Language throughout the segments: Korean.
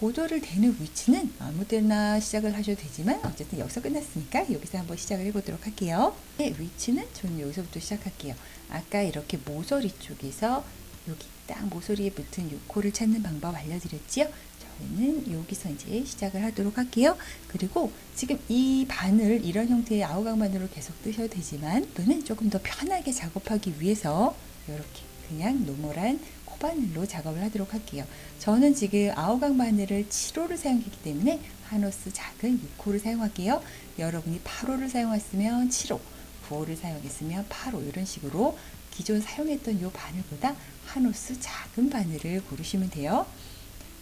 보도를 대는 위치는 아무 때나 시작을 하셔도 되지만 어쨌든 여기서 끝났으니까 여기서 한번 시작을 해보도록 할게요. 위치는 저는 여기서부터 시작할게요. 아까 이렇게 모서리 쪽에서 여기 딱 모서리에 붙은 요 코를 찾는 방법 알려드렸지요. 저희는 여기서 이제 시작을 하도록 할게요. 그리고 지금 이 바늘 이런 형태의 아우각 바늘로 계속 뜨셔도 되지만 또는 조금 더 편하게 작업하기 위해서 이렇게 그냥 노멀한 코바늘로 작업을 하도록 할게요. 저는 지금 아우각 바늘을 7호를 사용했기 때문에 한 호스 작은 6호를 사용할게요. 여러분이 8호를 사용했으면 7호, 9호를 사용했으면 8호 이런 식으로 기존 사용했던 이 바늘보다 한 호스 작은 바늘을 고르시면 돼요.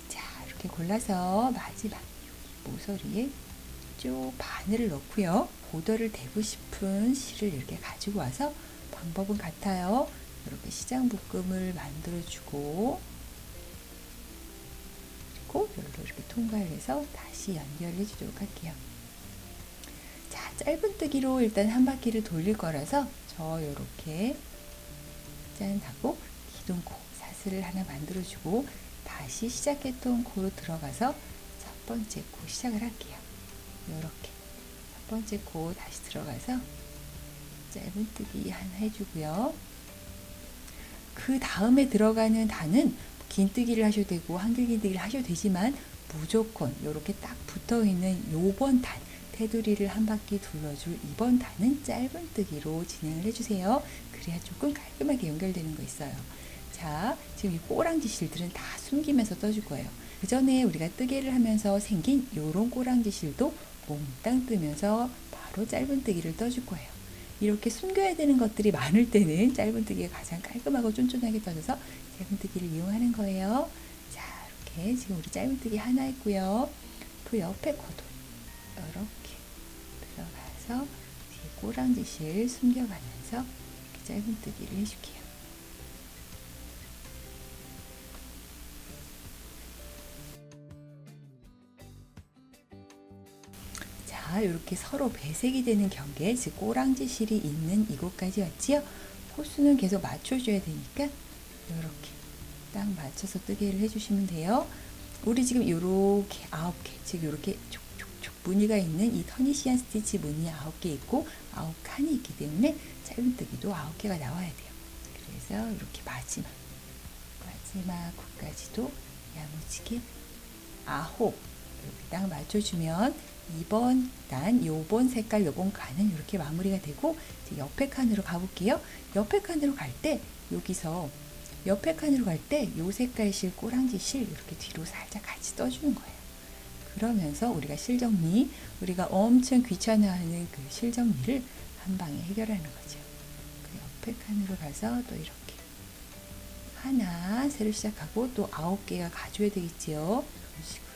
자, 이렇게 골라서 마지막 모서리에 쭉 바늘을 넣고요. 보더를 대고 싶은 실을 이렇게 가지고 와서 방법은 같아요. 이렇게 시장 묶음을 만들어주고 그리고 여기로 이렇게 통과를 해서 다시 연결해 주도록 할게요. 자, 짧은뜨기로 일단 한 바퀴를 돌릴 거라서 저 이렇게 짠 하고 기둥코 사슬을 하나 만들어주고 다시 시작했던 코로 들어가서 첫 번째 코 시작을 할게요. 이렇게 첫 번째 코 다시 들어가서 짧은뜨기 하나 해주고요. 그 다음에 들어가는 단은 긴뜨기를 하셔도 되고 한길긴뜨기를 하셔도 되지만 무조건 이렇게 딱 붙어있는 요번 단 테두리를 한 바퀴 둘러줄 이번 단은 짧은뜨기로 진행을 해주세요. 그래야 조금 깔끔하게 연결되는 거 있어요. 자, 지금 이 꼬랑지 실들은 다 숨기면서 떠줄 거예요. 그 전에 우리가 뜨개를 하면서 생긴 요런 꼬랑지 실도 몽땅 뜨면서 바로 짧은뜨기를 떠줄 거예요. 이렇게 숨겨야 되는 것들이 많을 때는 짧은뜨기가 가장 깔끔하고 쫀쫀하게 떠져서 짧은뜨기를 이용하는 거예요. 자, 이렇게 지금 우리 짧은뜨기 하나 있고요. 그 옆에 코도 이렇게 들어가서 뒤에 꼬랑지 실 숨겨가면서 이렇게 짧은뜨기를 해줄게요. 자, 이렇게 서로 배색이 되는 경계, 즉 꼬랑지 실이 있는 이곳까지 왔지요. 호수는 계속 맞춰줘야 되니까 이렇게 딱 맞춰서 뜨개를 해주시면 돼요. 우리 지금 이렇게 9개, 즉 이렇게 촉촉촉 무늬가 있는 이 터니시안 스티치 무늬 9개 있고 9칸이 있기 때문에 짧은뜨기도 9개가 나와야 돼요. 그래서 이렇게 마지막 코까지도 야무지게 9 이렇게 딱 맞춰주면 2번 단, 요번 색깔, 요번 칸은 이렇게 마무리가 되고 이제 옆에 칸으로 가볼게요. 옆에 칸으로 갈 때 여기서 옆에 칸으로 갈 때 요 색깔 실, 꼬랑지 실 이렇게 뒤로 살짝 같이 떠주는 거예요. 그러면서 우리가 실 정리, 우리가 엄청 귀찮아하는 그 실 정리를 한 방에 해결하는 거죠. 그 옆에 칸으로 가서 또 이렇게 하나 새로 시작하고 또 9개가 가져야 되겠지요. 이런 식으로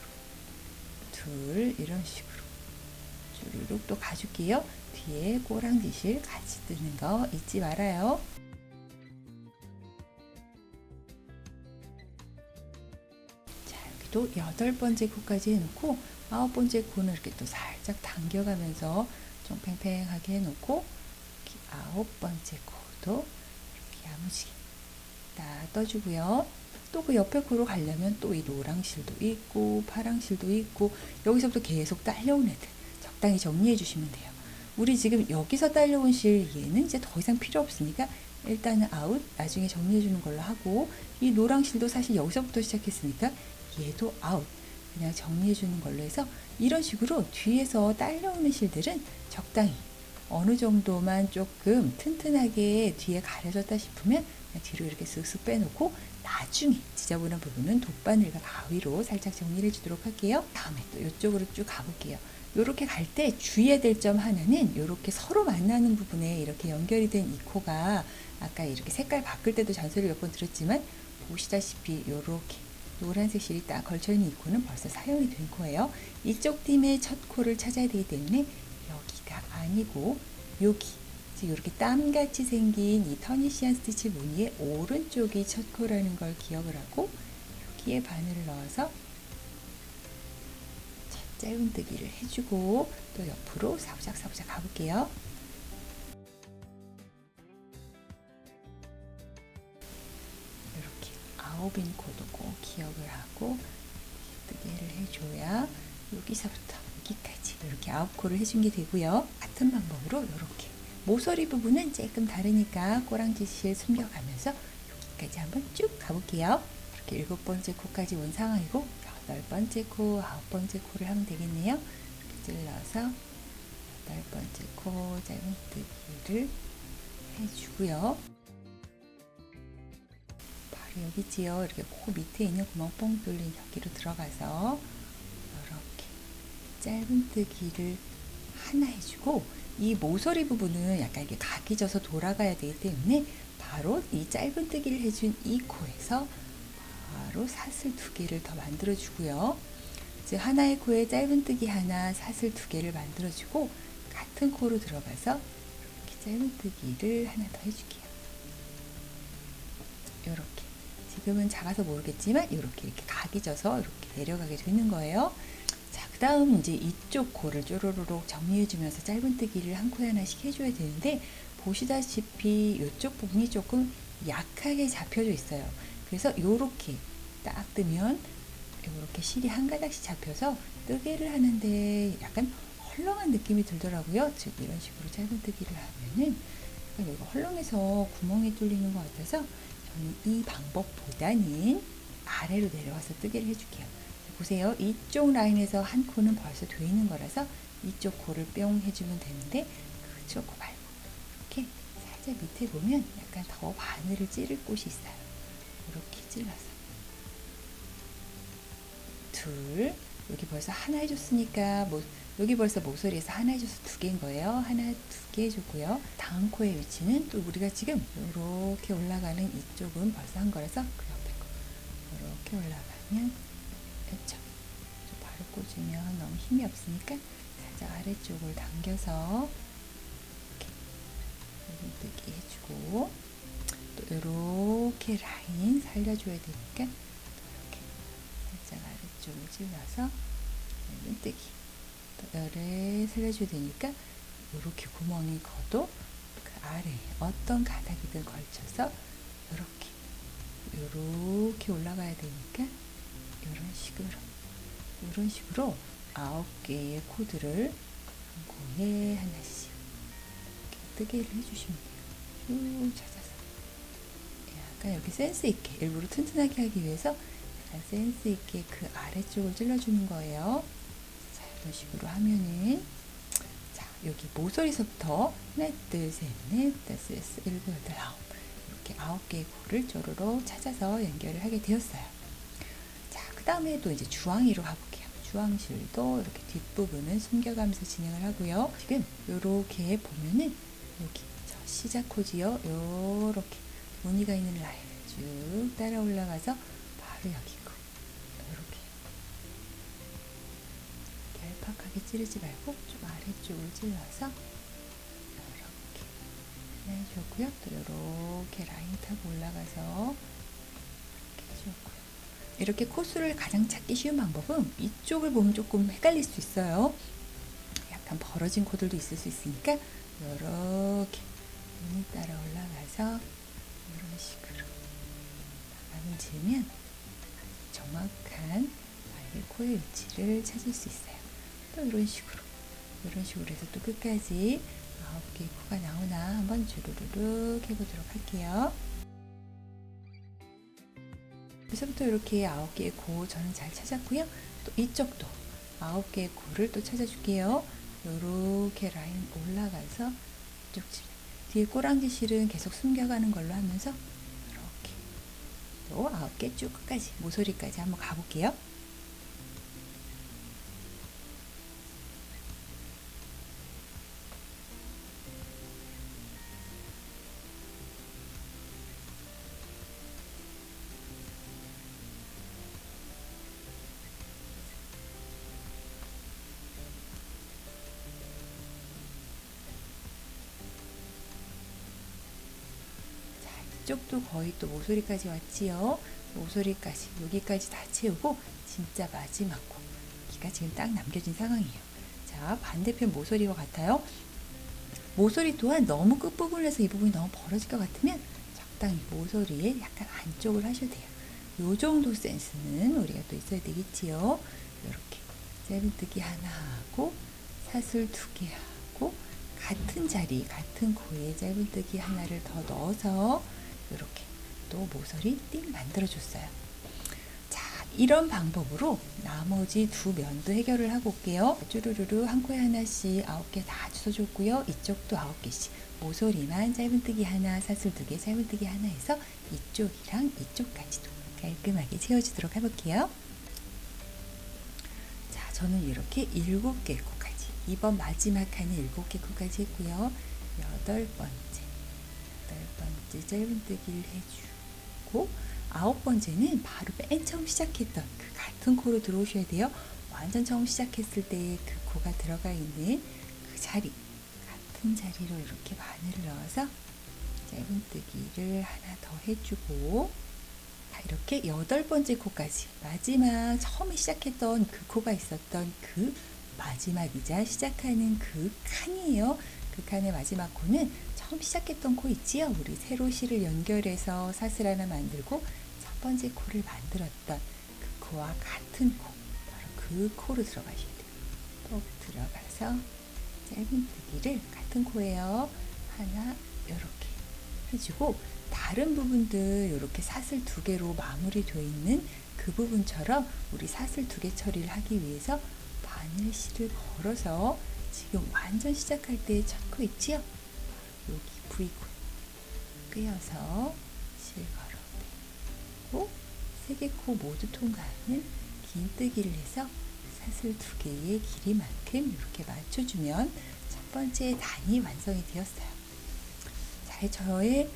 둘 이런 식으로 주르륵 또 가줄게요. 뒤에 꼬랑지 실 같이 뜨는 거 잊지 말아요. 자, 여기도 8번째 코까지 해놓고 9번째 코는 이렇게 또 살짝 당겨가면서 좀 팽팽하게 해놓고 9번째 코도 이렇게 야무지게 딱 떠주고요. 또 그 옆에 코로 가려면 또 이 노랑 실도 있고 파랑 실도 있고 여기서부터 계속 딸려온 애들 적당히 정리해 주시면 돼요. 우리 지금 여기서 딸려온 실 얘는 이제 더 이상 필요 없으니까 일단은 아웃, 나중에 정리해 주는 걸로 하고 이 노랑 실도 사실 여기서부터 시작했으니까 얘도 아웃, 그냥 정리해 주는 걸로 해서 이런 식으로 뒤에서 딸려오는 실들은 적당히 어느 정도만 조금 튼튼하게 뒤에 가려졌다 싶으면 뒤로 이렇게 쓱쓱 빼놓고 나중에 지저분한 부분은 돗바늘과 가위로 살짝 정리를 해주도록 할게요. 다음에 또 이쪽으로 쭉 가볼게요. 이렇게 갈 때 주의해야 될 점 하나는 이렇게 서로 만나는 부분에 이렇게 연결이 된 이 코가 아까 이렇게 색깔 바꿀 때도 잔소리를 몇 번 들었지만 보시다시피 이렇게 노란색 실이 딱 걸쳐있는 이 코는 벌써 사용이 된 코예요. 이쪽 팀의 첫 코를 찾아야 되기 때문에 여기가 아니고 여기 지금 이렇게 땀같이 생긴 이 터니시안 스티치 무늬의 오른쪽이 첫 코라는 걸 기억을 하고 여기에 바늘을 넣어서 짧은뜨기를 해주고 또 옆으로 사부작 가볼게요. 이렇게 9인 코도 꼭 기억을 하고 뜨개를 해줘야 여기서부터 여기까지 이렇게 9코를 해준 게 되고요. 같은 방법으로 이렇게 모서리 부분은 조금 다르니까 꼬랑지실 숨겨가면서 여기까지 한번 쭉 가볼게요. 이렇게 7번째 코까지 온 상황이고 8번째 코, 9번째 코를 하면 되겠네요. 이렇게 찔러서 8번째 코 짧은뜨기를 해주고요. 바로 여기 있지요. 이렇게 코 밑에 있는 구멍 뽕 뚫린 여기로 들어가서 이렇게 짧은뜨기를 하나 해주고, 이 모서리 부분은 약간 이렇게 각이 져서 돌아가야 되기 때문에 바로 이 짧은뜨기를 해준 이 코에서 바로 사슬 2개를 더 만들어 주고요. 즉 하나의 코에 짧은뜨기 하나, 사슬 2개를 만들어 주고 같은 코로 들어가서 이렇게 짧은뜨기를 하나 더 해줄게요. 이렇게 지금은 작아서 모르겠지만 이렇게 각이 져서 이렇게 내려가게 되는 거예요. 자, 그 다음 이제 이쪽 코를 쪼로로록 정리해주면서 짧은뜨기를 한 코에 하나씩 해줘야 되는데, 보시다시피 이쪽 부분이 조금 약하게 잡혀져 있어요. 그래서 이렇게 딱 뜨면 이렇게 실이 한 가닥씩 잡혀서 뜨개를 하는데 약간 헐렁한 느낌이 들더라고요. 즉 이런 식으로 짧은뜨기를 하면은 여기가 헐렁해서 구멍이 뚫리는 것 같아서 저는 이 방법보다는 아래로 내려와서 뜨개를 해줄게요. 보세요. 이쪽 라인에서 한 코는 벌써 돼 있는 거라서 이쪽 코를 뿅 해주면 되는데, 그쪽 코 말고 이렇게 살짝 밑에 보면 약간 더 바늘을 찌를 곳이 있어요. 이렇게 찔러서 둘, 여기 벌써 하나 해줬으니까 여기 벌써 모서리에서 하나 해줘서 2개인 거예요. 하나 2개 해줬고요. 다음 코의 위치는 또 우리가 지금 이렇게 올라가는 이쪽은 벌써 한 거라서 그 옆에 거 이렇게 올라가면 그렇죠. 바로 꽂으면 너무 힘이 없으니까 살짝 아래쪽을 당겨서 이렇게 뜨기 해주고, 또 이렇게 라인 살려줘야 되니까 이렇게 살짝 아래쪽을 찔러서 뜨기, 또 열에 살려줘야 되니까 이렇게 구멍이 커도 그 아래 어떤 가닥이든 걸쳐서 이렇게 올라가야 되니까 이런 식으로 9개의 코드를 한 코에 하나씩 이렇게 뜨개를 해주시면 돼요. 쭉 찾아서 약간 이렇게 센스 있게, 일부러 튼튼하게 하기 위해서 약간 센스 있게 그 아래쪽을 찔러주는 거예요. 자, 이런 식으로 하면은, 자, 여기 모서리서부터 하나, 둘, 셋, 넷, 다섯, 여섯, 일곱, 여덟, 아홉, 이렇게 9개의 코를 쪼로록 찾아서 연결을 하게 되었어요. 자, 그 다음에 또 이제 주황이로 가볼게요. 주황실도 이렇게 뒷부분은 숨겨가면서 진행을 하고요. 지금 이렇게 보면은 여기 저 시작 코지요. 이렇게 무늬가 있는 라인을 쭉 따라 올라가서 바로 여기고, 이렇게 얄팍하게 찌르지 말고 좀 아래쪽을 찔러서 이렇게 하나 해줬고요. 또 이렇게 라인 타고 올라가서 이렇게 해줬고요. 이렇게 코수를 가장 찾기 쉬운 방법은 이쪽을 보면 조금 헷갈릴 수 있어요. 약간 벌어진 코들도 있을 수 있으니까 이렇게 무늬 따라 올라가서 이런 식으로 마감을 지으면 정확한 나의 코의 위치를 찾을 수 있어요. 또 이런 식으로 해서 또 끝까지 9개의 코가 나오나 한번 주르륵 해보도록 할게요. 여기서부터 이렇게 9개의 코 저는 잘 찾았고요. 또 이쪽도 9개의 코를 또 찾아줄게요. 이렇게 라인 올라가서 이쪽 집 뒤에 꼬랑지 실은 계속 숨겨가는 걸로 하면서 이렇게 또 9개 쭉 끝까지 모서리까지 한번 가볼게요. 이쪽도 거의 또 모서리까지 왔지요. 모서리까지 여기까지 다 채우고 진짜 마지막 코 여기가 지금 딱 남겨진 상황이에요. 자, 반대편 모서리와 같아요. 모서리 또한 너무 끝부분을 해서 이 부분이 너무 벌어질 것 같으면 적당히 모서리에 약간 안쪽을 하셔도 돼요. 요 정도 센스는 우리가 또 있어야 되겠지요. 이렇게 짧은뜨기 하나 하고 사슬 2개 하고 같은 자리 같은 코에 짧은뜨기 하나를 더 넣어서 이렇게 또 모서리 띵 만들어줬어요. 자, 이런 방법으로 나머지 두 면도 해결을 하고 올게요. 쭈루루루 한 코에 하나씩 9개 다 주워줬고요. 이쪽도 9개씩 모서리만 짧은뜨기 하나 사슬 2개 짧은뜨기 하나 해서 이쪽이랑 이쪽까지도 깔끔하게 채워주도록 해볼게요. 자, 저는 이렇게 7개 코까지 이번 마지막 칸에 7개 코까지 했고요. 8번째 짧은뜨기를 해주고 9번째는 바로 맨 처음 시작했던 그 같은 코로 들어오셔야 돼요. 완전 처음 시작했을 때 그 코가 들어가 있는 그 자리 같은 자리로 이렇게 바늘을 넣어서 짧은뜨기를 하나 더 해주고 이렇게 8번째 코까지 마지막 처음에 시작했던 그 코가 있었던 그 마지막이자 시작하는 그 칸이에요. 그 칸의 마지막 코는 처음 시작했던 코 있지요? 우리 세로 실을 연결해서 사슬 하나 만들고 첫 번째 코를 만들었던 그 코와 같은 코, 바로 그 코로 들어가셔야 돼요. 꼭 들어가서 짧은뜨기를 같은 코예요. 하나 이렇게 해주고 다른 부분들 이렇게 사슬 2개로 마무리되어 있는 그 부분처럼 우리 사슬 2개 처리를 하기 위해서 바늘실을 걸어서 지금 완전 시작할 때 첫 코 있지요? 여기 V코 꿰어서 실 걸어내고 3개 코 모두 통과하는 긴뜨기를 해서 사슬 2개의 길이만큼 이렇게 맞춰주면 첫 번째 단이 완성이 되었어요. 자, 저의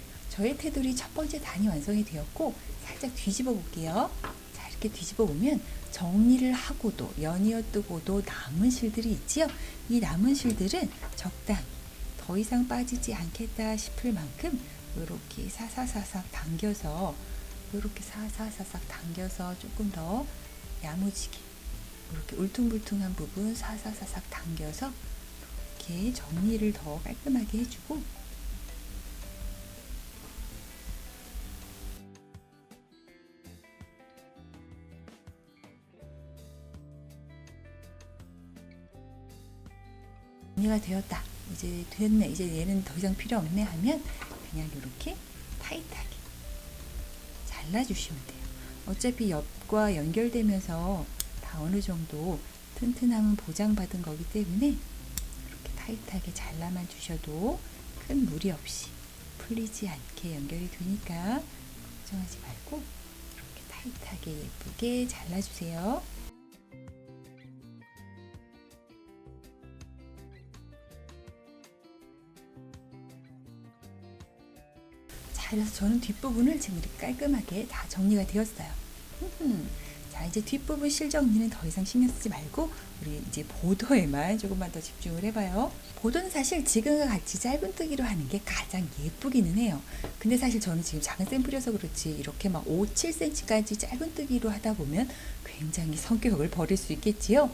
테두리 첫 번째 단이 완성이 되었고 살짝 뒤집어 볼게요. 자, 이렇게 뒤집어 보면 정리를 하고도 연이어 뜨고도 남은 실들이 있지요. 이 남은 실들은 적당히 더 이상 빠지지 않겠다 싶을 만큼 이렇게 사사사삭 당겨서 이렇게 사사사삭 당겨서 조금 더 야무지게 이렇게 울퉁불퉁한 부분 사사사삭 당겨서 이렇게 정리를 더 깔끔하게 해주고 정리가 되었다. 이제 됐네. 이제 얘는 더 이상 필요 없네 하면 그냥 이렇게 타이트하게 잘라주시면 돼요. 어차피 옆과 연결되면서 다 어느 정도 튼튼함은 보장받은 거기 때문에 이렇게 타이트하게 잘라만 주셔도 큰 무리 없이 풀리지 않게 연결이 되니까 걱정하지 말고 이렇게 타이트하게 예쁘게 잘라주세요. 그래서 저는 뒷부분을 지금 이렇게 깔끔하게 다 정리가 되었어요. 자, 이제 뒷부분 실 정리는 더 이상 신경 쓰지 말고 우리 이제 보도에만 조금만 더 집중을 해봐요. 보도는 사실 지금과 같이 짧은뜨기로 하는 게 가장 예쁘기는 해요. 근데 사실 저는 지금 작은 샘플이어서 그렇지 이렇게 막 5, 7cm까지 짧은뜨기로 하다 보면 굉장히 성격을 버릴 수 있겠지요.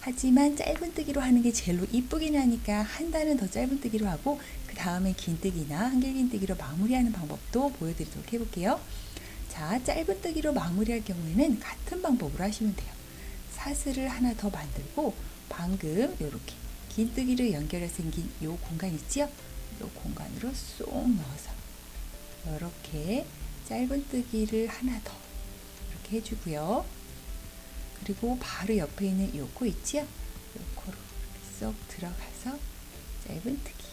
하지만 짧은뜨기로 하는 게 제일로 이쁘긴 하니까 한 단은 더 짧은뜨기로 하고 그 다음에 긴뜨기나 한길긴뜨기로 마무리하는 방법도 보여드리도록 해볼게요. 자, 짧은뜨기로 마무리할 경우에는 같은 방법으로 하시면 돼요. 사슬을 하나 더 만들고 방금 이렇게 긴뜨기로 연결해서 생긴 이 공간 있지요? 이 공간으로 쏙 넣어서 이렇게 짧은뜨기를 하나 더 이렇게 해주고요. 그리고 바로 옆에 있는 이 코 있지요? 이 코로 이렇게 쏙 들어가서 짧은뜨기.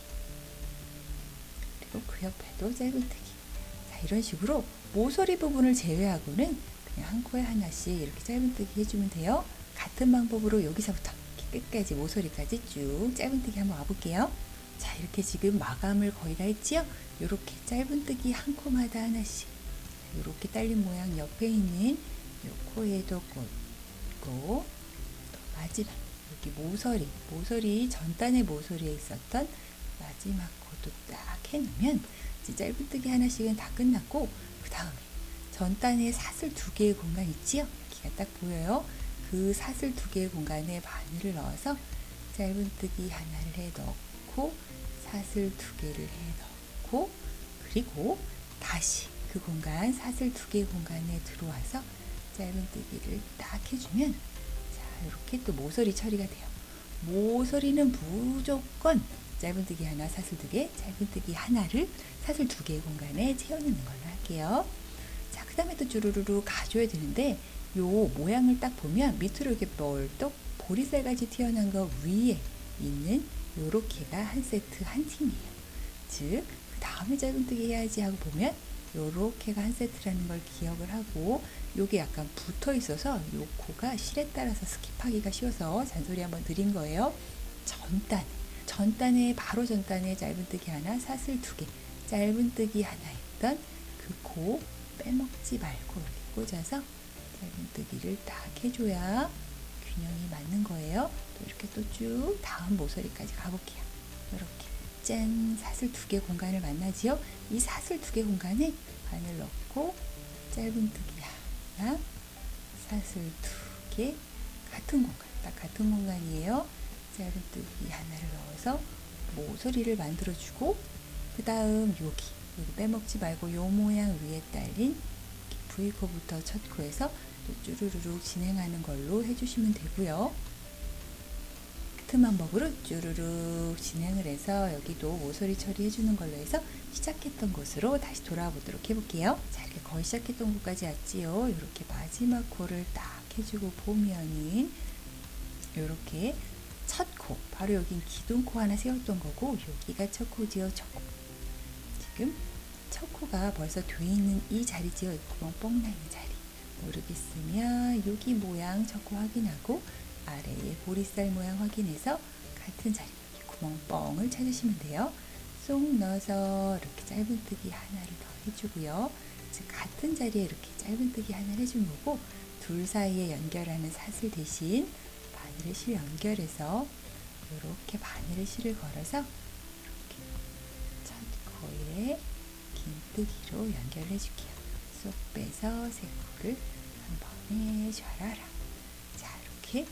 그리고 그 옆에도 짧은뜨기. 자, 이런 식으로 모서리 부분을 제외하고는 그냥 한 코에 하나씩 이렇게 짧은뜨기 해주면 돼요. 같은 방법으로 여기서부터 끝까지 모서리까지 쭉 짧은뜨기 한번 와볼게요. 자, 이렇게 지금 마감을 거의 다 했지요? 이렇게 짧은뜨기 한 코마다 하나씩 이렇게 딸린 모양 옆에 있는 이 코에도 꽂고 또 마지막 여기 모서리 전단의 모서리에 있었던 마지막 코도 딱 해놓으면 이제 짧은뜨기 하나씩은 다 끝났고 그 다음에 전단에 사슬 2개의 공간 있지요? 여기가 딱 보여요. 그 사슬 2개의 공간에 바늘을 넣어서 짧은뜨기 하나를 해 넣고 사슬 2개를 해 넣고 그리고 다시 그 공간, 사슬 2개 공간에 들어와서 짧은뜨기를 딱 해주면 자, 이렇게 또 모서리 처리가 돼요. 모서리는 무조건 짧은뜨기 하나, 사슬 2개, 짧은뜨기 하나를 사슬 2개의 공간에 채워넣는 걸로 할게요. 자, 그 다음에 또 쭈루루루 가줘야 되는데 요 모양을 딱 보면 밑으로 이렇게 벌떡 보리쌀같이 튀어나온 거 위에 있는 요렇게가 한 세트 한 팀이에요. 즉, 그 다음에 짧은뜨기 해야지 하고 보면 요렇게가 한 세트라는 걸 기억을 하고 요게 약간 붙어 있어서 요 코가 실에 따라서 스킵하기가 쉬워서 잔소리 한번 드린 거예요. 전단에 바로 전단에 짧은뜨기 하나, 사슬 2개, 짧은뜨기 하나 했던 그 코 빼먹지 말고 이렇게 꽂아서 짧은뜨기를 딱 해줘야 균형이 맞는 거예요. 또 이렇게 또 쭉 다음 모서리까지 가볼게요. 이렇게 짠, 사슬 2개 공간을 만나지요. 이 사슬 2개 공간에 바늘 넣고 짧은뜨기 하나, 사슬 2개, 같은 공간, 딱 같은 공간이에요. 짧은뜨기 하나를 넣어서 모서리를 만들어주고 그 다음 여기 빼먹지 말고 요 모양 위에 딸린 V코부터 첫 코에서 또 쭈루루룩 진행하는 걸로 해주시면 되고요. 같은 방법으로 쭈루룩 진행을 해서 여기도 모서리 처리해주는 걸로 해서 시작했던 곳으로 다시 돌아와 보도록 해볼게요. 자, 이렇게 거의 시작했던 곳까지 왔지요. 이렇게 마지막 코를 딱 해주고 보면은 이렇게 첫 코, 바로 여긴 기둥코 하나 세웠던 거고 여기가 첫 코지요. 첫 코. 지금 첫 코가 벌써 돼 있는 이 자리지요. 구멍 뻥 나 있는 자리. 모르겠으면 여기 모양 첫 코 확인하고 아래에 보리쌀 모양 확인해서 같은 자리 구멍 뻥을 찾으시면 돼요. 쏙 넣어서 이렇게 짧은뜨기 하나를 더 해주고요. 즉 같은 자리에 이렇게 짧은뜨기 하나를 해준 거고 둘 사이에 연결하는 사슬 대신 바늘의 실 연결해서 이렇게 바늘의 실을 걸어서 이렇게 첫 코에 긴뜨기로 연결해 줄게요. 쏙 빼서 세 코를 한 번에 셔라라. 자, 이렇게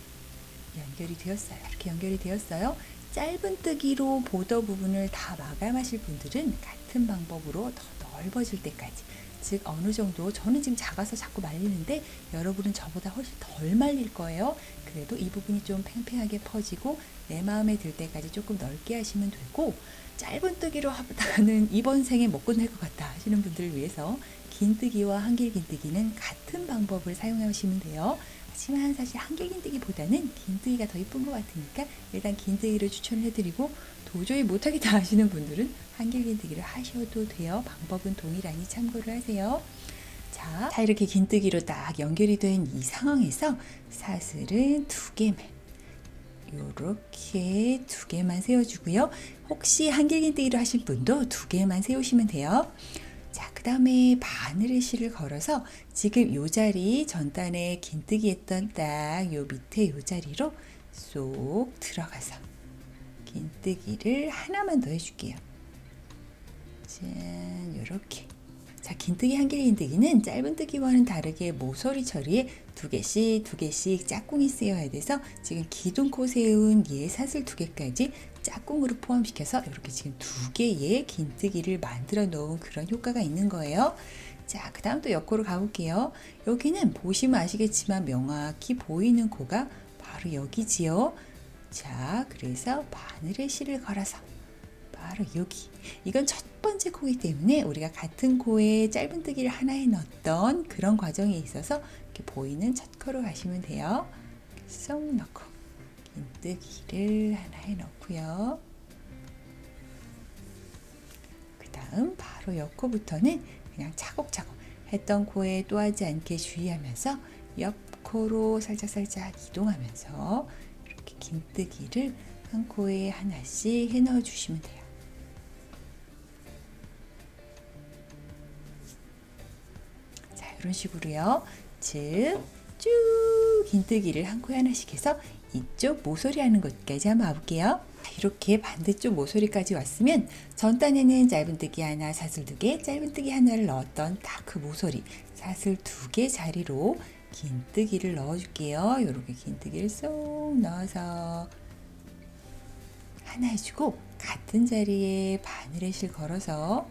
연결이 되었어요. 이렇게 연결이 되었어요. 짧은뜨기로 보더 부분을 다 마감하실 분들은 같은 방법으로 더 넓어질 때까지, 즉 어느 정도, 저는 지금 작아서 자꾸 말리는데 여러분은 저보다 훨씬 덜 말릴 거예요. 그래도 이 부분이 좀 팽팽하게 퍼지고 내 마음에 들 때까지 조금 넓게 하시면 되고, 짧은뜨기로 하다가는 이번 생에 못 끝낼 것 같다 하시는 분들을 위해서 긴뜨기와 한길긴뜨기는 같은 방법을 사용하시면 돼요. 하지만 사실 한길긴뜨기보다는 긴뜨기가 더 이쁜 것 같으니까 일단 긴뜨기를 추천을 해드리고, 도저히 못하겠다 하시는 분들은 한길긴뜨기를 하셔도 돼요. 방법은 동일하니 참고를 하세요. 자, 이렇게 긴뜨기로 딱 연결이 된 이 상황에서 사슬은 2개만, 요렇게 2개만 세워주고요. 혹시 한길긴뜨기로 하신 분도 2개만 세우시면 돼요. 자, 그 다음에 바늘의 실을 걸어서 지금 요 자리 전단에 긴뜨기 했던 딱 요 밑에 요 자리로 쏙 들어가서 긴뜨기를 하나만 더 해줄게요. 짠, 요렇게. 자, 긴뜨기 한길긴뜨기는 짧은뜨기와는 다르게 모서리 처리에 2개씩 짝꿍이 쓰여야 돼서 지금 기둥코 세운 얘 사슬 2개까지 짝꿍으로 포함시켜서 이렇게 지금 2개의 긴뜨기를 만들어 놓은 그런 효과가 있는 거예요. 자, 그 다음 또 옆코로 가볼게요. 여기는 보시면 아시겠지만 명확히 보이는 코가 바로 여기지요. 자, 그래서 바늘의 실을 걸어서 바로 여기, 이건 첫 번째 코이기 때문에 우리가 같은 코에 짧은뜨기를 하나에 넣었던 그런 과정에 있어서 이렇게 보이는 첫 코로 가시면 돼요. 쏙 넣고 긴뜨기를 하나에 넣고요. 그 다음 바로 옆 코부터는 그냥 차곡차곡 했던 코에 또 하지 않게 주의하면서 옆 코로 살짝 이동하면서 이렇게 긴뜨기를 한 코에 하나씩 해 넣어 주시면 돼요. 자, 이런 식으로요. 즉, 쭉 긴뜨기를 한 코에 하나씩 해서 이쪽 모서리 하는 것까지 한번 와볼게요. 이렇게 반대쪽 모서리까지 왔으면 전단에는 짧은뜨기 하나, 사슬 2개, 짧은뜨기 하나를 넣었던 딱 그 모서리, 사슬 2개 자리로 긴뜨기를 넣어줄게요. 이렇게 긴뜨기를 쏙 넣어서 하나 해주고 같은 자리에 바늘의 실 걸어서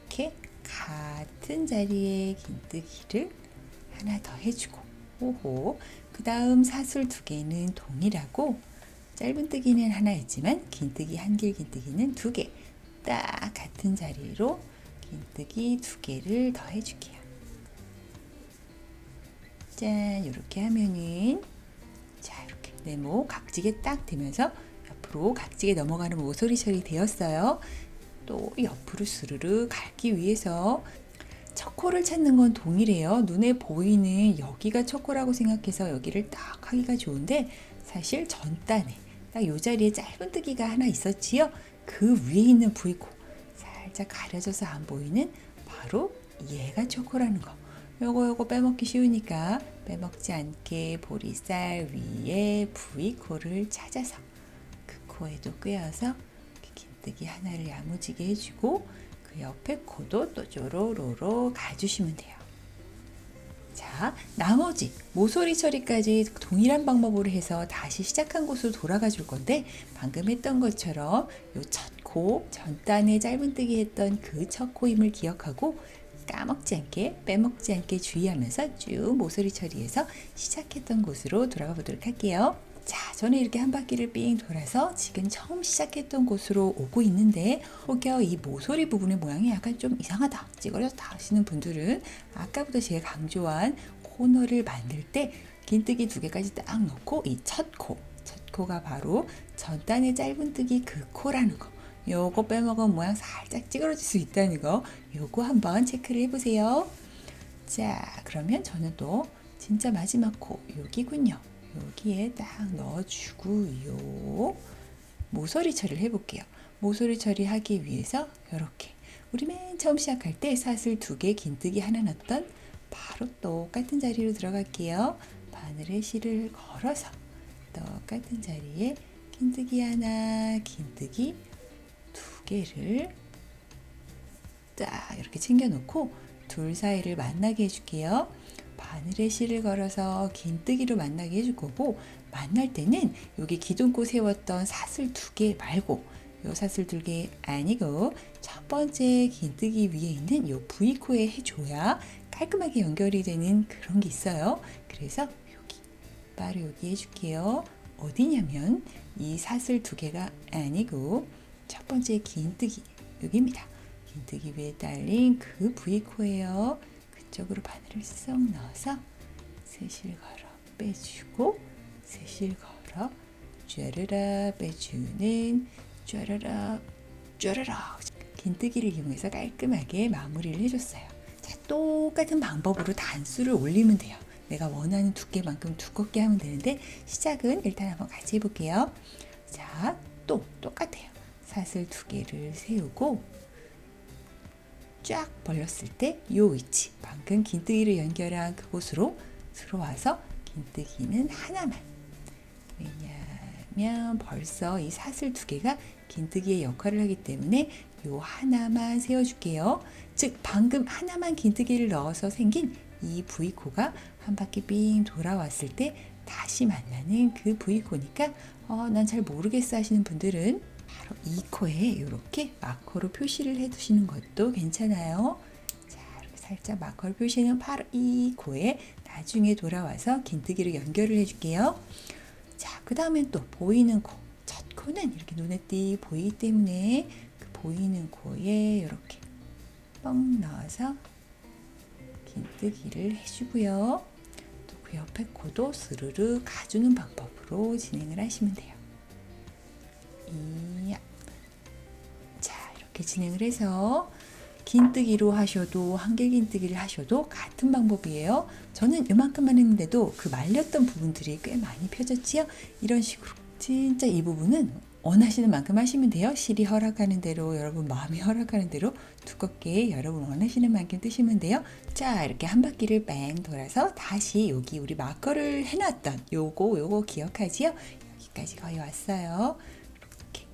이렇게 같은 자리에 긴뜨기를 하나 더 해주고, 오호. 그 다음 사슬 2개는 동일하고 짧은뜨기는 하나 있지만 긴뜨기 한길 긴뜨기는 2개, 딱 같은 자리로 긴뜨기 2개를 더 해줄게요. 짠, 이렇게 하면은 자, 이렇게 네모 각지게 딱 되면서 옆으로 각지게 넘어가는 모서리 처리 되었어요. 또 옆으로 스르르 갈기 위해서 첫 코를 찾는 건 동일해요. 눈에 보이는 여기가 첫 코라고 생각해서 여기를 딱 하기가 좋은데, 사실 전단에 딱 이 자리에 짧은뜨기가 하나 있었지요. 그 위에 있는 V코 살짝 가려져서 안 보이는 바로 얘가 첫 코라는 거. 요거 빼먹기 쉬우니까 빼먹지 않게 보리쌀 위에 V코를 찾아서 그 코에도 꿰어서 긴뜨기 하나를 야무지게 해주고, 그 옆에 코도 또 쪼로로로 가주시면 돼요. 자, 나머지 모서리 처리까지 동일한 방법으로 해서 다시 시작한 곳으로 돌아가 줄 건데, 방금 했던 것처럼 요 첫 코, 전단에 짧은뜨기 했던 그 첫 코임을 기억하고 까먹지 않게 빼먹지 않게 주의하면서 쭉 모서리 처리해서 시작했던 곳으로 돌아가 보도록 할게요. 자, 저는 이렇게 한 바퀴를 삥 돌아서 지금 처음 시작했던 곳으로 오고 있는데, 혹여 이 모서리 부분의 모양이 약간 좀 이상하다, 찌그러졌다 하시는 분들은 아까부터 제가 강조한 코너를 만들 때 긴뜨기 2개까지 딱 넣고 이 첫 코가 바로 전단의 짧은뜨기 그 코라는 거, 요거 빼먹은 모양 살짝 찌그러질 수 있다는 거, 요거 한번 체크를 해보세요. 자, 그러면 저는 또 진짜 마지막 코 여기군요. 여기에 딱 넣어주고요. 모서리 처리를 해볼게요. 모서리 처리하기 위해서 이렇게 우리 맨 처음 시작할 때 사슬 2개 긴뜨기 하나 넣었던 바로 똑같은 자리로 들어갈게요. 바늘에 실을 걸어서 똑같은 자리에 긴뜨기 하나, 긴뜨기 2개를 딱 이렇게 챙겨 놓고 둘 사이를 만나게 해줄게요. 바늘에 실을 걸어서 긴뜨기로 만나게 해줄 거고, 만날 때는 여기 기둥코 세웠던 사슬 2개 말고 요 사슬 2개 아니고 첫 번째 긴뜨기 위에 있는 요 V코에 해줘야 깔끔하게 연결이 되는 그런 게 있어요. 그래서 여기 바로 여기 해줄게요. 어디냐면 이 사슬 2개가 아니고 첫 번째 긴뜨기 여기입니다. 긴뜨기 위에 딸린 그 V코예요. 그쪽으로 바늘을 쏙 넣어서 세실 걸어 빼주고, 세실 걸어 쫘르르 빼주는 쫘르르 쫘르르 긴뜨기를 이용해서 깔끔하게 마무리를 해줬어요. 자, 똑같은 방법으로 단수를 올리면 돼요. 내가 원하는 두께만큼 두껍게 하면 되는데, 시작은 일단 한번 같이 해볼게요. 자, 또 똑같아요. 사슬 2개를 세우고 쫙 벌렸을 때 이 위치, 방금 긴뜨기를 연결한 그곳으로 들어와서 긴뜨기는 하나만, 왜냐하면 벌써 이 사슬 2개가 긴뜨기의 역할을 하기 때문에 이 하나만 세워줄게요. 즉 방금 하나만 긴뜨기를 넣어서 생긴 이 V코가 한 바퀴 삥 돌아왔을 때 다시 만나는 그 V코니까 난 잘 모르겠어 하시는 분들은 바로 이 코에 이렇게 마커로 표시를 해두시는 것도 괜찮아요. 자, 이렇게 살짝 마커로 표시는 바로 이 코에 나중에 돌아와서 긴뜨기로 연결을 해줄게요. 자, 그 다음엔 또 보이는 코. 첫 코는 이렇게 눈에 띄 보이기 때문에 그 보이는 코에 이렇게 뻥 넣어서 긴뜨기를 해주고요. 또 그 옆에 코도 스르르 가주는 방법으로 진행을 하시면 돼요. 자, 이렇게 진행을 해서 긴뜨기로 하셔도 한길 긴뜨기를 하셔도 같은 방법이에요. 저는 이만큼만 했는데도 그 말렸던 부분들이 꽤 많이 펴졌지요. 이런 식으로 진짜 이 부분은 원하시는 만큼 하시면 돼요. 실이 허락하는 대로, 여러분 마음이 허락하는 대로 두껍게 여러분 원하시는 만큼 뜨시면 돼요. 자, 이렇게 한 바퀴를 뺑 돌아서 다시 여기 우리 마커를 해놨던 요거 기억하지요? 여기까지 거의 왔어요. 이렇게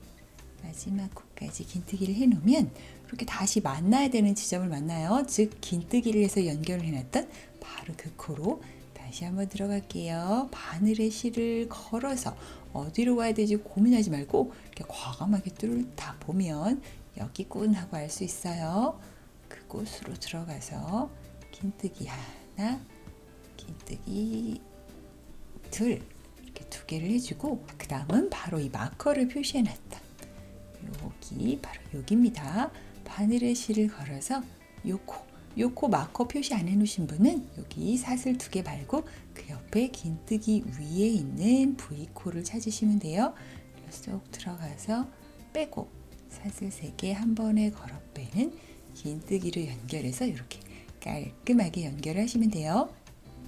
마지막 코까지 긴뜨기를 해놓으면 이렇게 다시 만나야 되는 지점을 만나요. 즉 긴뜨기를 해서 연결을 해놨던 바로 그 코로 다시 한번 들어갈게요. 바늘에 실을 걸어서 어디로 가야 되지 고민하지 말고 이렇게 과감하게 뚫다 보면 여기꾼 하고 알 수 있어요. 그 빗꽃으로 들어가서 긴뜨기 하나, 긴뜨기 둘, 이렇게 두 개를 해주고, 그 다음은 바로 이 마커를 표시해놨다. 여기 바로 여기입니다. 바늘에 실을 걸어서 요 코 마커 표시 안 해놓으신 분은 여기 사슬 2개 말고 그 옆에 긴뜨기 위에 있는 V코를 찾으시면 돼요. 쏙 들어가서 빼고 사슬 3개 한 번에 걸어 빼는 긴뜨기로 연결해서 이렇게 깔끔하게 연결하시면 돼요.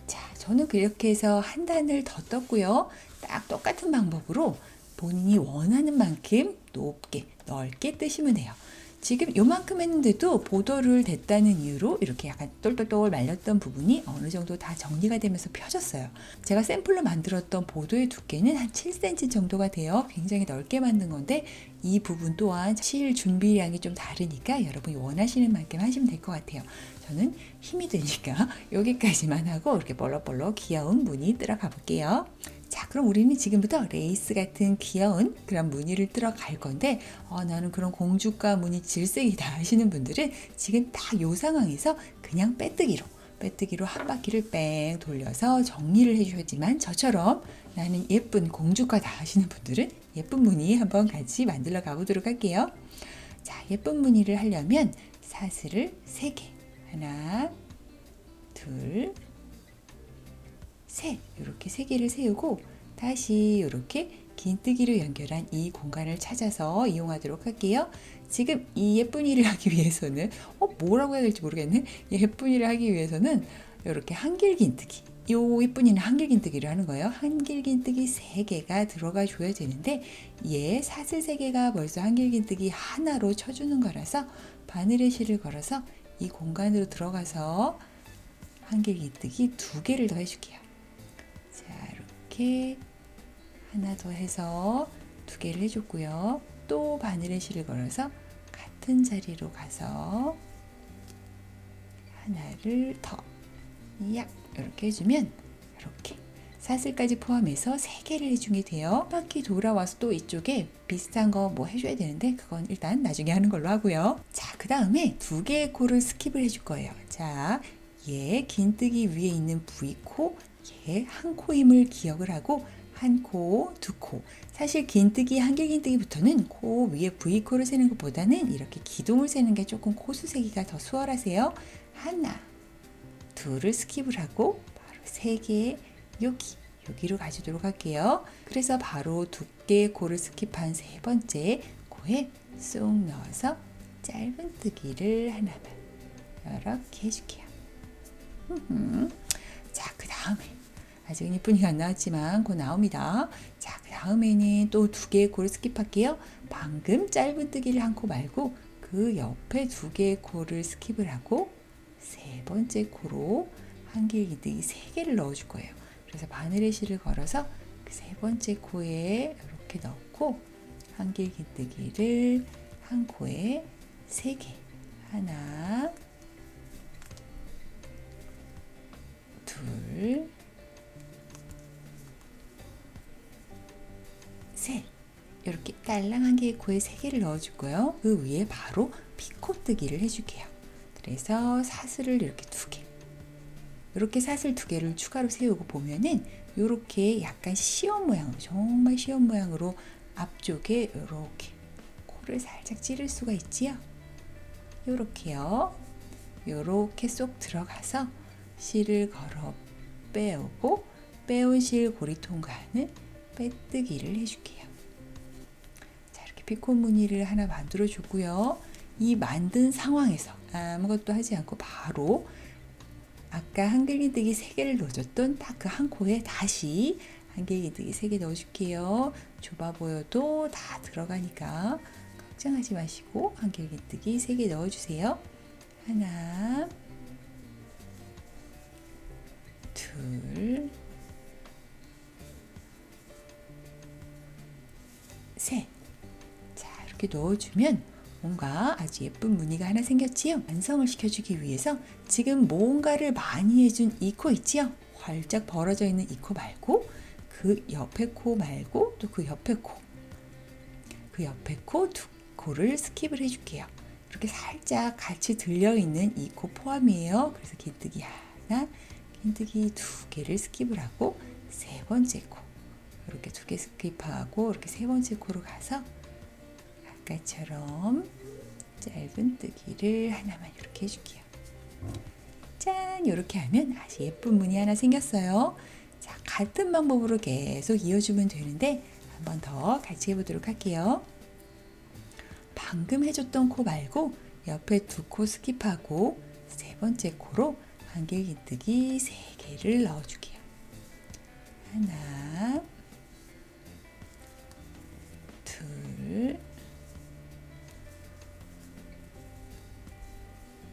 자, 저는 그렇게 해서 한 단을 더 떴고요. 딱 똑같은 방법으로 본인이 원하는 만큼 높게 넓게 뜨시면 돼요. 지금 요만큼 했는데도 보도를 댔다는 이유로 이렇게 약간 똘똘똘 말렸던 부분이 어느 정도 다 정리가 되면서 펴졌어요. 제가 샘플로 만들었던 보도의 두께는 한 7cm 정도가 돼요. 굉장히 넓게 만든 건데 이 부분 또한 실 준비량이 좀 다르니까 여러분이 원하시는 만큼 하시면 될 것 같아요. 저는 힘이 드니까 여기까지만 하고 이렇게 볼록볼록 귀여운 무늬 들어가 볼게요. 자, 그럼 우리는 지금부터 레이스 같은 귀여운 그런 무늬를 들어갈 건데 나는 그런 공주가 무늬 질색이다 하시는 분들은 지금 딱 요 상황에서 그냥 빼뜨기로 한 바퀴를 뺑 돌려서 정리를 해주셨지만 저처럼 나는 예쁜 공주가다 하시는 분들은 예쁜 무늬 한번 같이 만들어 가보도록 할게요. 자, 예쁜 무늬를 하려면 사슬을 3개 하나 둘 셋, 이렇게 3개를 세우고 다시 이렇게 긴뜨기로 연결한 이 공간을 찾아서 이용하도록 할게요. 지금 이 예쁜 일을 하기 위해서는 뭐라고 해야 될지 모르겠네. 예쁜 일을 하기 위해서는 이렇게 한길 긴뜨기, 요 예쁜 일은 한길 긴뜨기를 하는 거예요. 한길 긴뜨기 3개가 들어가 줘야 되는데 얘 사슬 3개가 벌써 한길 긴뜨기 하나로 쳐주는 거라서 바늘에 실을 걸어서 이 공간으로 들어가서 한길 긴뜨기 2개를 더 해줄게요. 자, 이렇게 하나 더 해서 2개를 해줬고요. 또 바늘에 실을 걸어서 같은 자리로 가서 하나를 더 이렇게 해주면 이렇게 사슬까지 포함해서 3개를 해주게 돼요. 한 바퀴 돌아와서 또 이쪽에 비슷한 거 뭐 해줘야 되는데 그건 일단 나중에 하는 걸로 하고요. 자, 그 다음에 2개의 코를 스킵을 해줄 거예요. 자, 얘 긴뜨기 위에 있는 V코, 얘 한 코임을 기억을 하고 한 코, 2코. 사실 긴뜨기, 한길 긴뜨기부터는 코 위에 V코를 세는 것보다는 이렇게 기둥을 세는 게 조금 코수 세기가 더 수월하세요. 하나, 둘을 스킵을 하고 바로 3개 여기로 가주도록 할게요. 그래서 바로 2개의 코를 스킵한 3번째 코에 쏙 넣어서 짧은 뜨기를 하나만 이렇게 해줄게요. 자, 그 다음에 아직은 예쁜이가 안 나왔지만 곧 나옵니다. 자, 그 다음에는 또 2개의 코를 스킵할게요. 방금 짧은 뜨기를 한 코 말고 그 옆에 2개의 코를 스킵을 하고 3번째 코로 한길 긴뜨기 3개를 넣어줄 거예요. 그래서 바늘에 실을 걸어서 그 3번째 코에 이렇게 넣고 한길 긴뜨기를 한 코에 3개 하나 둘 셋, 이렇게 딸랑 한 개의 코에 3개를 넣어줄 거예요. 그 위에 바로 피코뜨기를 해줄게요. 그래서 사슬을 이렇게 2개, 이렇게 사슬 2개를 추가로 세우고 보면은 이렇게 약간 시원 모양으로, 정말 시원 모양으로 앞쪽에 이렇게 코를 살짝 찌를 수가 있지요. 이렇게요. 이렇게 쏙 들어가서 실을 걸어 빼오고 빼온 실 고리 통과는 빼뜨기를 해줄게요. 자, 이렇게 피코 무늬를 하나 만들어 줬고요. 이 만든 상황에서 아무것도 하지 않고 바로 아까 한길 긴뜨기 3개를 넣어줬던 딱 그 한 코에 다시 한길 긴뜨기 3개 넣어줄게요. 좁아 보여도 다 들어가니까 걱정하지 마시고 한길 긴뜨기 3개 넣어주세요. 하나 둘 셋. 자, 이렇게 넣어주면 뭔가 아주 예쁜 무늬가 하나 생겼지요? 완성을 시켜주기 위해서 지금 뭔가를 많이 해준 이 코 있지요? 활짝 벌어져 있는 이 코 말고 그 옆에 코 말고 또 그 옆에 코, 그 옆에 코 2코를 스킵을 해줄게요. 이렇게 살짝 같이 들려있는 이 코 포함이에요. 그래서 긴뜨기 하나, 긴뜨기 두 개를 스킵을 하고 세 번째 코 이렇게 두 개 스킵하고 이렇게 세 번째 코로 가서 아까처럼 짧은뜨기를 하나만 이렇게 해줄게요. 짠! 이렇게 하면 아주 예쁜 무늬 하나 생겼어요. 자, 같은 방법으로 계속 이어주면 되는데 한 번 더 같이 해보도록 할게요. 방금 해줬던 코 말고 옆에 두 코 스킵하고 세 번째 코로 한길 긴뜨기 세 개를 넣어줄게요. 하나, 둘,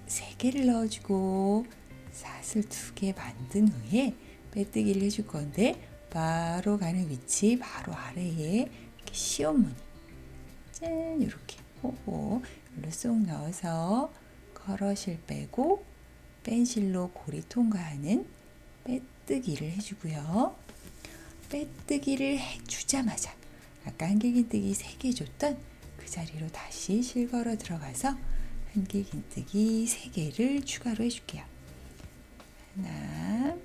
세 개를 넣어주고 사슬 두 개 만든 후에 빼뜨기를 해줄 건데 바로 가는 위치 바로 아래에 이렇게 시온 무늬 짠 이렇게 호호 일로 쏙 넣어서 커러실 빼고 펜실로 고리 통과하는 빼뜨기를 해주고요. 빼뜨기를 해주자마자 아까 한길긴뜨기 3개 줬던 그 자리로 다시 실걸어 들어가서 한길긴뜨기 3개를 추가로 해줄게요. 하나,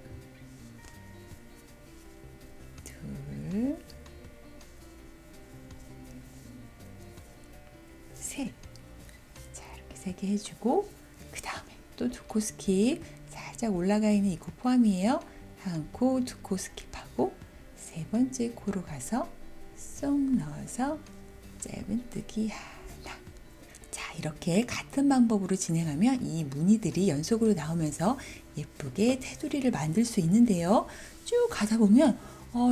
둘, 셋. 자, 이렇게 3개 해주고 그 다음에 또 두 코 스킵 살짝 올라가 있는 이 코 포함이에요. 한 코, 두 코 스킵하고 세 번째 코로 가서 쏙 넣어서 짧은뜨기 하나. 자, 이렇게 같은 방법으로 진행하면 이 무늬들이 연속으로 나오면서 예쁘게 테두리를 만들 수 있는데요. 쭉 가다 보면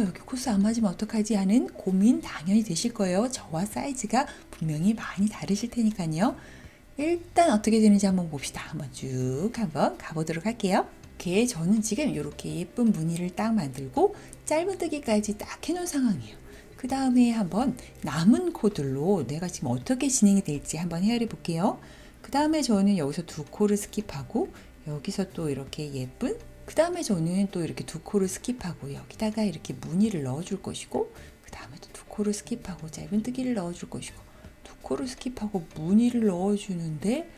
여기 코스 안 맞으면 어떡하지 하는 고민 당연히 되실 거예요. 저와 사이즈가 분명히 많이 다르실 테니까요. 일단 어떻게 되는지 한번 봅시다. 한번 가보도록 할게요. 이렇게 저는 지금 이렇게 예쁜 무늬를 딱 만들고 짧은뜨기까지 딱 해놓은 상황이에요. 그 다음에 한번 남은 코들로 내가 지금 어떻게 진행이 될지 한번 헤아려 볼게요. 그 다음에 저는 여기서 두 코를 스킵하고 여기서 또 이렇게 예쁜 그 다음에 저는 또 이렇게 두 코를 스킵하고 여기다가 이렇게 무늬를 넣어줄 것이고 그 다음에 또 두 코를 스킵하고 짧은뜨기를 넣어줄 것이고 두 코를 스킵하고 무늬를 넣어주는데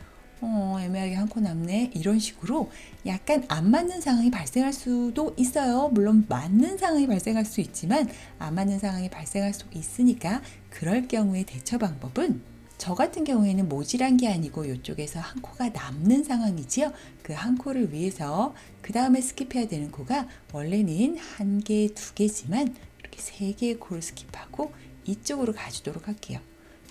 애매하게 한 코 남네 이런 식으로 약간 안 맞는 상황이 발생할 수도 있어요. 물론 맞는 상황이 발생할 수 있지만 안 맞는 상황이 발생할 수 있으니까 그럴 경우에 대처 방법은 저 같은 경우에는 모질한 게 아니고 이쪽에서 한 코가 남는 상황이지요. 그 한 코를 위해서 그 다음에 스킵해야 되는 코가 원래는 한 개, 두 개지만 이렇게 세 개의 코를 스킵하고 이쪽으로 가주도록 할게요.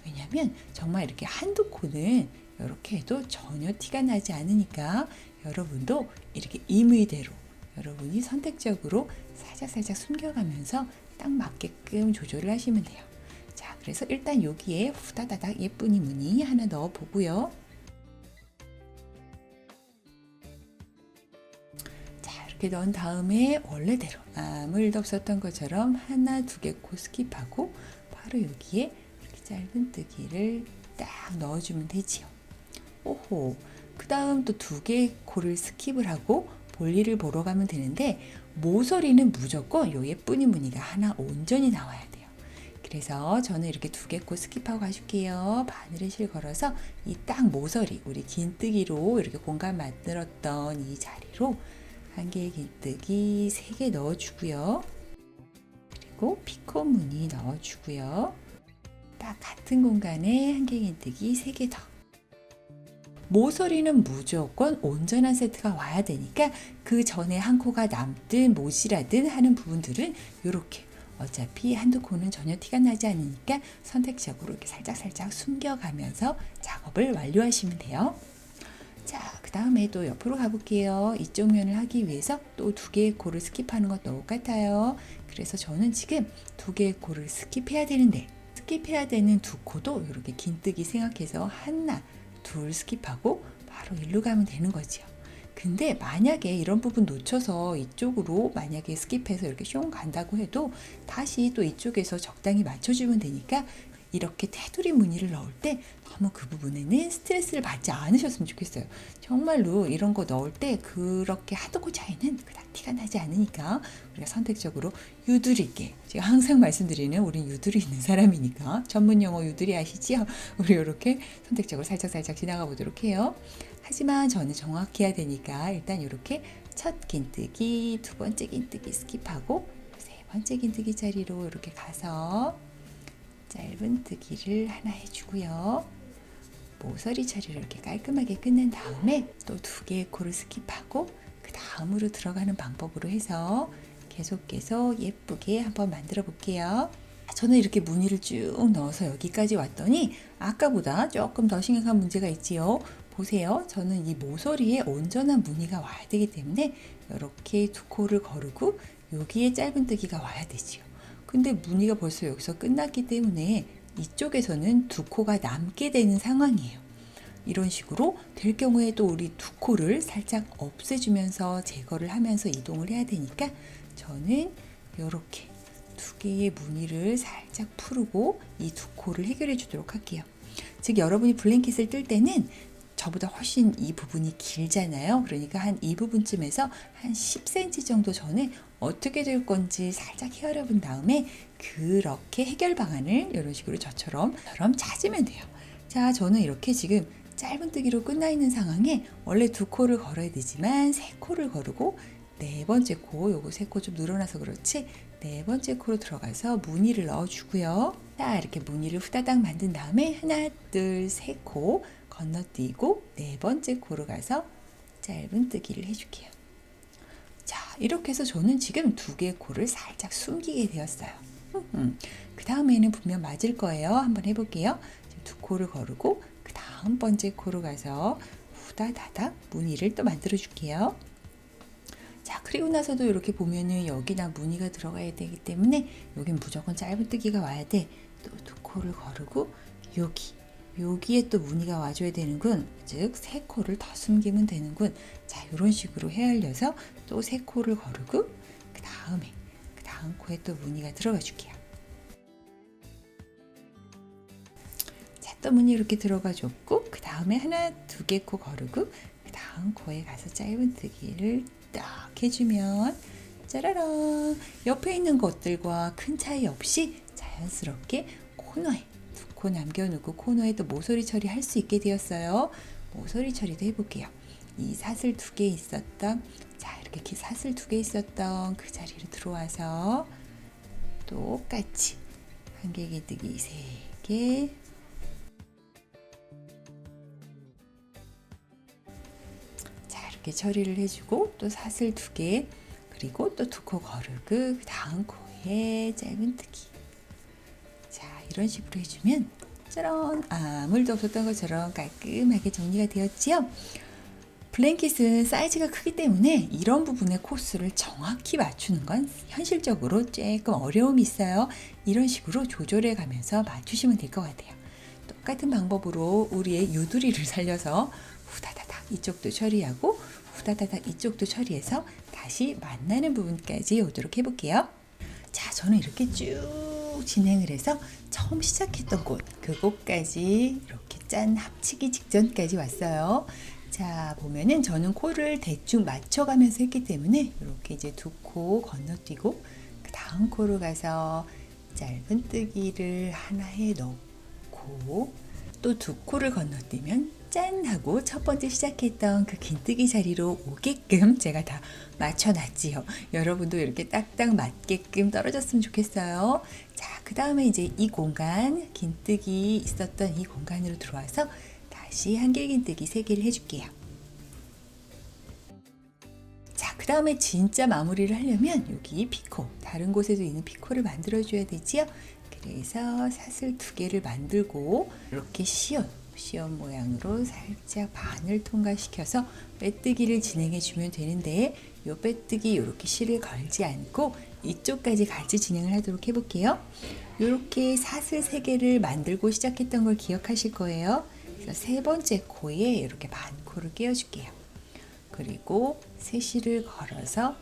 왜냐하면 정말 이렇게 한두 코는 이렇게 해도 전혀 티가 나지 않으니까 여러분도 이렇게 임의대로 여러분이 선택적으로 살짝 숨겨가면서 딱 맞게끔 조절을 하시면 돼요. 자, 그래서 일단 여기에 후다다닥 예쁜 이 무늬 하나 넣어 보고요. 자, 이렇게 넣은 다음에 원래대로 아무 일도 없었던 것처럼 하나, 두 개 코 스킵하고 바로 여기에 이렇게 짧은뜨기를 딱 넣어주면 되지요. 오호. 그 다음 또 두 개의 코를 스킵을 하고 볼일을 보러 가면 되는데 모서리는 무조건 요 예쁜이 무늬가 하나 온전히 나와야 돼요. 그래서 저는 이렇게 두 개 코 스킵하고 가줄게요. 바늘에 실 걸어서 이 딱 모서리 우리 긴뜨기로 이렇게 공간 만들었던 이 자리로 한 개의 긴뜨기 3개 넣어주고요. 그리고 피코 무늬 넣어주고요. 딱 같은 공간에 한 개의 긴뜨기 3개 더. 모서리는 무조건 온전한 세트가 와야 되니까 그 전에 한 코가 남든 모질하든 하는 부분들은 이렇게 어차피 한두 코는 전혀 티가 나지 않으니까 선택적으로 이렇게 살짝 숨겨가면서 작업을 완료하시면 돼요. 자, 그 다음에 또 옆으로 가볼게요. 이쪽 면을 하기 위해서 또 두 개의 코를 스킵하는 것도 똑같아요. 그래서 저는 지금 두 개의 코를 스킵해야 되는데 스킵해야 되는 두 코도 이렇게 긴뜨기 생각해서 하나 둘 스킵하고 바로 일로 가면 되는 거죠. 근데 만약에 이런 부분 놓쳐서 이쪽으로 만약에 스킵해서 이렇게 숑 간다고 해도 다시 또 이쪽에서 적당히 맞춰주면 되니까 이렇게 테두리 무늬를 넣을 때 너무 그 부분에는 스트레스를 받지 않으셨으면 좋겠어요. 정말로 이런 거 넣을 때 그렇게 하드고 차이는 그닥 티가 나지 않으니까 우리가 선택적으로 유두리 있게, 제가 항상 말씀드리는 우린 유두리 있는 사람이니까 전문 용어 유두리 아시지요? 우리 이렇게 선택적으로 살짝살짝 지나가 보도록 해요. 하지만 저는 정확히 해야 되니까 일단 이렇게 첫 긴뜨기, 두 번째 긴뜨기 스킵하고 세 번째 긴뜨기 자리로 이렇게 가서 짧은 뜨기를 하나 해주고요. 모서리 처리를 이렇게 깔끔하게 끝낸 다음에 또 두 개의 코를 스킵하고 그 다음으로 들어가는 방법으로 해서 계속해서 예쁘게 한번 만들어 볼게요. 저는 이렇게 무늬를 쭉 넣어서 여기까지 왔더니 아까보다 조금 더 심각한 문제가 있지요. 보세요. 저는 이 모서리에 온전한 무늬가 와야 되기 때문에 이렇게 두 코를 거르고 여기에 짧은 뜨기가 와야 되지요. 근데 무늬가 벌써 여기서 끝났기 때문에 이쪽에서는 두 코가 남게 되는 상황이에요. 이런 식으로 될 경우에 또 우리 두 코를 살짝 없애주면서 제거를 하면서 이동을 해야 되니까 저는 이렇게 두 개의 무늬를 살짝 풀고 이 두 코를 해결해 주도록 할게요. 즉 여러분이 블랭킷을 뜰 때는 저보다 훨씬 이 부분이 길잖아요. 그러니까 한 이 부분쯤에서 한 10cm 정도 전에 어떻게 될 건지 살짝 헤아려 본 다음에 그렇게 해결 방안을 이런 식으로 저처럼 찾으면 돼요. 자, 저는 이렇게 지금 짧은 뜨기로 끝나 있는 상황에 원래 두 코를 걸어야 되지만 세 코를 거르고 네 번째 코, 요거 세 코 좀 늘어나서 그렇지 네 번째 코로 들어가서 무늬를 넣어주고요. 자, 이렇게 무늬를 후다닥 만든 다음에 하나, 둘, 세 코 건너뛰고 네 번째 코로 가서 짧은 뜨기를 해줄게요. 자, 이렇게 해서 저는 지금 두 개의 코를 살짝 숨기게 되었어요. 그 다음에는 분명 맞을 거예요. 한번 해볼게요. 두 코를 거르고 그 다음 번째 코로 가서 후다다닥 무늬를 또 만들어 줄게요. 자, 그리고 나서도 이렇게 보면은 여기나 무늬가 들어가야 되기 때문에 여긴 무조건 짧은 뜨기가 와야 돼. 또 두 코를 거르고 여기에 또 무늬가 와줘야 되는군. 즉 세 코를 더 숨기면 되는군. 자, 이런 식으로 헤알려서 또 세 코를 거르고 그 다음 코에 또 무늬가 들어가 줄게요. 자, 또 무늬 이렇게 들어가 줬고 그 다음에 하나, 두 개 코 거르고 그 다음 코에 가서 짧은 뜨기를 딱 해주면 짜라란, 옆에 있는 것들과 큰 차이 없이 자연스럽게 코너에 두 코 남겨놓고 코너에 또 모서리 처리할 수 있게 되었어요. 모서리 처리도 해볼게요. 이 사슬 두 개 있었던, 자, 이렇게 사슬 두 개 있었던 그 자리로 들어와서 똑같이 한 개 긴뜨기 세 개, 이렇게 처리를 해주고 또 사슬 두 개, 그리고 또 두 코 거르고 그 다음 코에 짧은 뜨기. 자, 이런 식으로 해주면 짜란, 아무도 없었던 것처럼 깔끔하게 정리가 되었지요. 블랭킷은 사이즈가 크기 때문에 이런 부분의 코스를 정확히 맞추는 건 현실적으로 조금 어려움이 있어요. 이런 식으로 조절해 가면서 맞추시면 될 것 같아요. 똑같은 방법으로 우리의 유두리를 살려서 후다다닥 이쪽도 처리하고 후다다닥 이쪽도 처리해서 다시 만나는 부분까지 오도록 해볼게요. 자, 저는 이렇게 쭉 진행을 해서 처음 시작했던 곳, 그곳까지 이렇게 짠 합치기 직전까지 왔어요. 자, 보면은 저는 코를 대충 맞춰가면서 했기 때문에 이렇게 이제 두 코 건너뛰고 그 다음 코로 가서 짧은 뜨기를 하나 해 넣고 또 두 코를 건너뛰면 짠 하고 첫 번째 시작했던 그 긴뜨기 자리로 오게끔 제가 다 맞춰놨지요. 여러분도 이렇게 딱딱 맞게끔 떨어졌으면 좋겠어요. 자, 그 다음에 이제 이 공간, 긴뜨기 있었던 이 공간으로 들어와서 다시 한길 긴뜨기 3개를 해줄게요. 자, 그 다음에 진짜 마무리를 하려면 여기 피코, 다른 곳에도 있는 피코를 만들어줘야 되지요. 그래서 사슬 2개를 만들고 이렇게 시온 모양으로 살짝 반을 통과시켜서 빼뜨기를 진행해 주면 되는데 이 빼뜨기 이렇게 실을 걸지 않고 이쪽까지 같이 진행을 하도록 해볼게요. 이렇게 사슬 3개를 만들고 시작했던 걸 기억하실 거예요. 그래서 세 번째 코에 이렇게 반코를 끼워줄게요. 그리고 세 실을 걸어서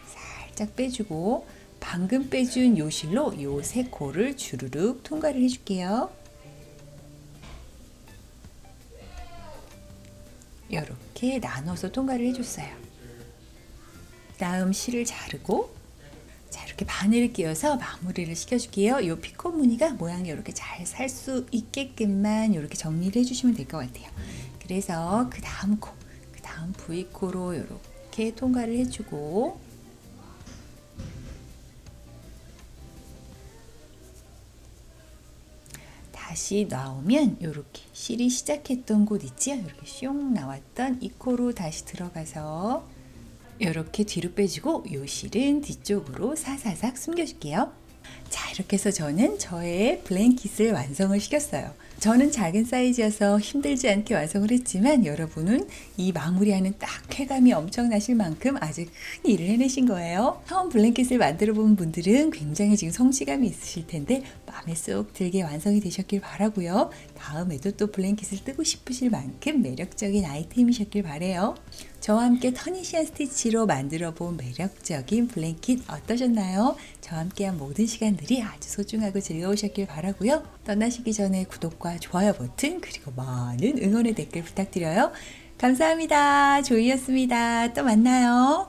살짝 빼주고 방금 빼준 요 실로 요 세 코를 주르륵 통과를 해줄게요. 이렇게 나눠서 통과를 해줬어요. 다음 실을 자르고 자, 이렇게 바늘을 끼워서 마무리를 시켜줄게요. 이 피코 무늬가 모양이 이렇게 잘 살 수 있게끔만 이렇게 정리를 해주시면 될 것 같아요. 그래서 그 다음 코, 그 다음 V코로 이렇게 통과를 해주고 다시 나오면 이렇게 실이 시작했던 곳 있지요? 이렇게 슝 나왔던 이 코로 다시 들어가서 이렇게 뒤로 빼주고 이 실은 뒤쪽으로 사사삭 숨겨줄게요. 자, 이렇게 해서 저는 저의 블랭킷을 완성을 시켰어요. 저는 작은 사이즈여서 힘들지 않게 완성을 했지만 여러분은 이 마무리하는 딱 쾌감이 엄청나실 만큼 아주 큰 일을 해내신 거예요. 처음 블랭킷을 만들어 본 분들은 굉장히 지금 성취감이 있으실 텐데 마음에 쏙 들게 완성이 되셨길 바라고요. 다음에도 또 블랭킷을 뜨고 싶으실 만큼 매력적인 아이템이셨길 바래요. 저와 함께 터니시안 스티치로 만들어 본 매력적인 블랭킷 어떠셨나요? 저와 함께한 모든 시간들이 아주 소중하고 즐거우셨길 바라고요. 떠나시기 전에 구독과 좋아요 버튼 그리고 많은 응원의 댓글 부탁드려요. 감사합니다. 조이였습니다. 또 만나요.